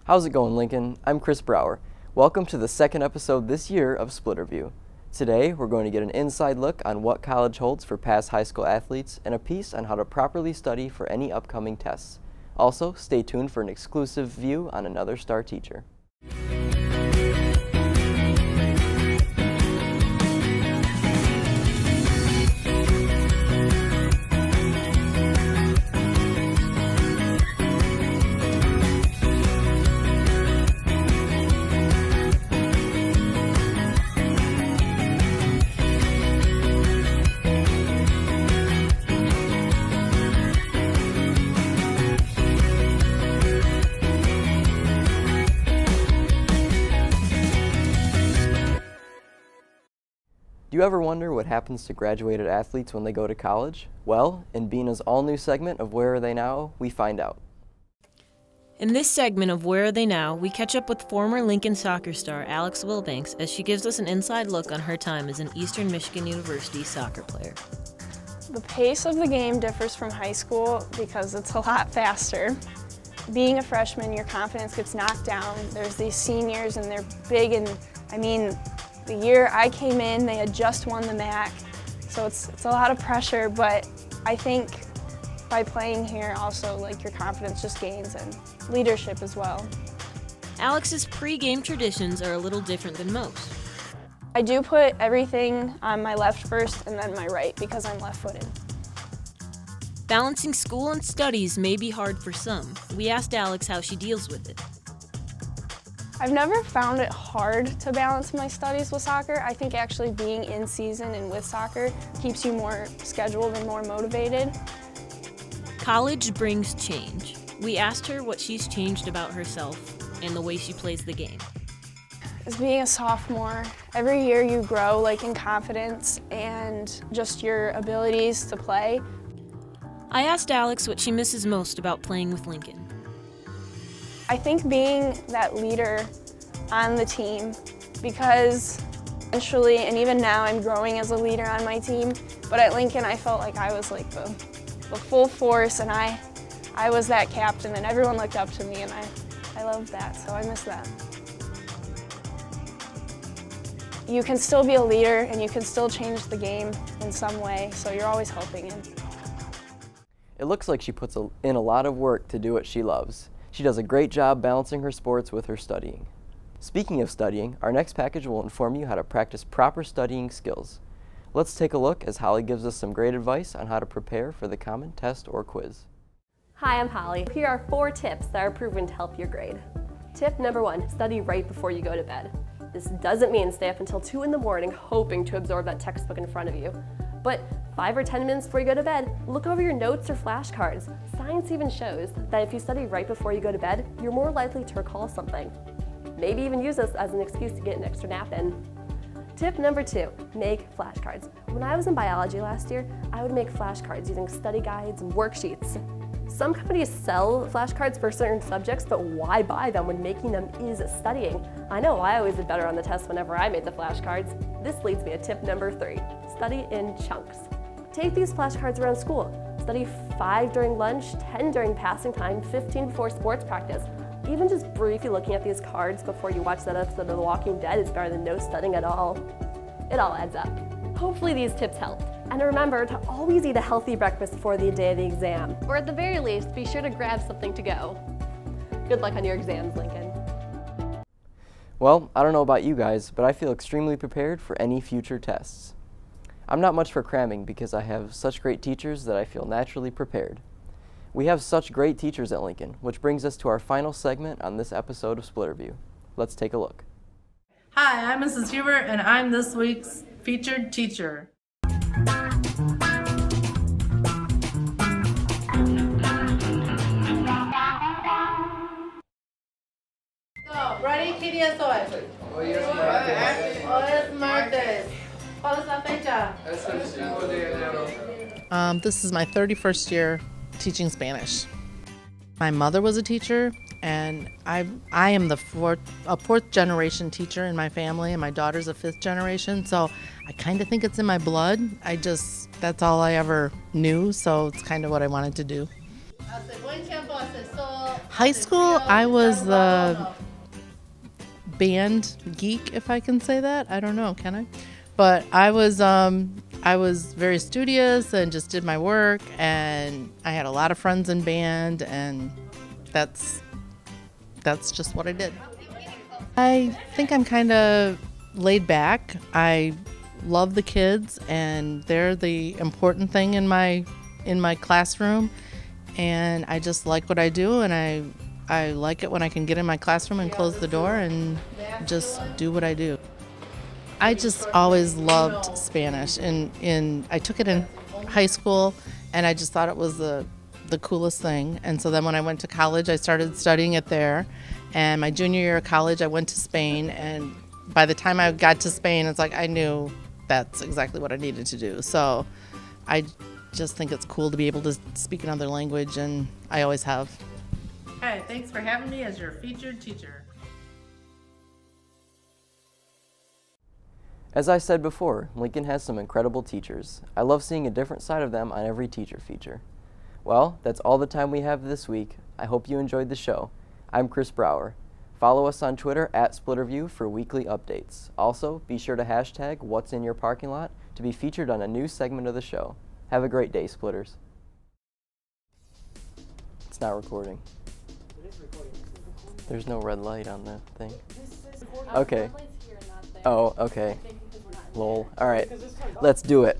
How's it going, Lincoln? I'm Chris Brower. Welcome to the second episode this year of Splitterview. Today, we're going to get an inside look on what college holds for past high school athletes and a piece on how to properly study for any upcoming tests. Also, stay tuned for an exclusive view on another star teacher. Do you ever wonder what happens to graduated athletes when they go to college? Well, in Bina's all-new segment of Where Are They Now, we find out. In this segment of Where Are They Now, we catch up with former Lincoln soccer star Alex Wilbanks as she gives us an inside look on her time as an Eastern Michigan University soccer player. The pace of the game differs from high school because it's a lot faster. Being a freshman, your confidence gets knocked down. There's these seniors and they're big, and the year I came in, they had just won the MAC, so it's a lot of pressure, but I think by playing here also, your confidence just gains and leadership as well. Alex's pre-game traditions are a little different than most. I do put everything on my left first and then my right because I'm left-footed. Balancing school and studies may be hard for some. We asked Alex how she deals with it. I've never found it hard to balance my studies with soccer. I think actually being in season and with soccer keeps you more scheduled and more motivated. College brings change. We asked her what she's changed about herself and the way she plays the game. As being a sophomore, every year you grow in confidence and just your abilities to play. I asked Alex what she misses most about playing with Lincoln. I think being that leader on the team, because eventually, and even now, I'm growing as a leader on my team, but at Lincoln I felt like I was the full force, and I was that captain and everyone looked up to me, and I loved that, so I miss that. You can still be a leader and you can still change the game in some way, so you're always helping him. It looks like she puts in a lot of work to do what she loves. She does a great job balancing her sports with her studying. Speaking of studying, our next package will inform you how to practice proper studying skills. Let's take a look as Holly gives us some great advice on how to prepare for the common test or quiz. Hi, I'm Holly. Here are 4 tips that are proven to help your grade. Tip number 1, study right before you go to bed. This doesn't mean stay up until 2 in the morning hoping to absorb that textbook in front of you. But 5 or 10 minutes before you go to bed, look over your notes or flashcards. Science even shows that if you study right before you go to bed, you're more likely to recall something. Maybe even use this as an excuse to get an extra nap in. Tip number 2, make flashcards. When I was in biology last year, I would make flashcards using study guides and worksheets. Some companies sell flashcards for certain subjects, but why buy them when making them is studying? I know I always did better on the test whenever I made the flashcards. This leads me to tip number 3, study in chunks. Take these flashcards around school. Study 5 during lunch, 10 during passing time, 15 before sports practice. Even just briefly looking at these cards before you watch that episode of The Walking Dead is better than no studying at all. It all adds up. Hopefully these tips help. And remember to always eat a healthy breakfast before the day of the exam. Or at the very least, be sure to grab something to go. Good luck on your exams, Lincoln. Well, I don't know about you guys, but I feel extremely prepared for any future tests. I'm not much for cramming because I have such great teachers that I feel naturally prepared. We have such great teachers at Lincoln, which brings us to our final segment on this episode of Splitterview. Let's take a look. Hi, I'm Mrs. Huber, and I'm this week's featured teacher. So, ready? ¿Qué día es hoy? Hoy es martes. ¿Cuál es la fecha? Es el 5 de enero. This is my 31st year teaching Spanish. My mother was a teacher, and I am a fourth generation teacher in my family, and my daughter's a fifth generation, so I kind of think it's in my blood. That's all I ever knew, so it's kind of what I wanted to do. High school, I was the band geek, if I can say that. I don't know, can I? But I was very studious and just did my work, and I had a lot of friends in band, and that's just what I did. I think I'm kind of laid back. I love the kids, and they're the important thing in my classroom, and I just like what I do, and I like it when I can get in my classroom and close the door and just do what I do. I just always loved Spanish, and I took it in high school, and I just thought it was the coolest thing. And so then when I went to college, I started studying it there. And my junior year of college, I went to Spain, and by the time I got to Spain, it's like I knew that's exactly what I needed to do. So I just think it's cool to be able to speak another language, and I always have. Hi, thanks for having me as your featured teacher. As I said before, Lincoln has some incredible teachers. I love seeing a different side of them on every teacher feature. Well, that's all the time we have this week. I hope you enjoyed the show. I'm Chris Brower. Follow us on Twitter @SplitterView for weekly updates. Also, be sure to hashtag What's in Your Parking Lot to be featured on a new segment of the show. Have a great day, Splitters. It's not recording. There's no red light on the thing. Okay. Oh, okay. Lol. All right. Let's do it.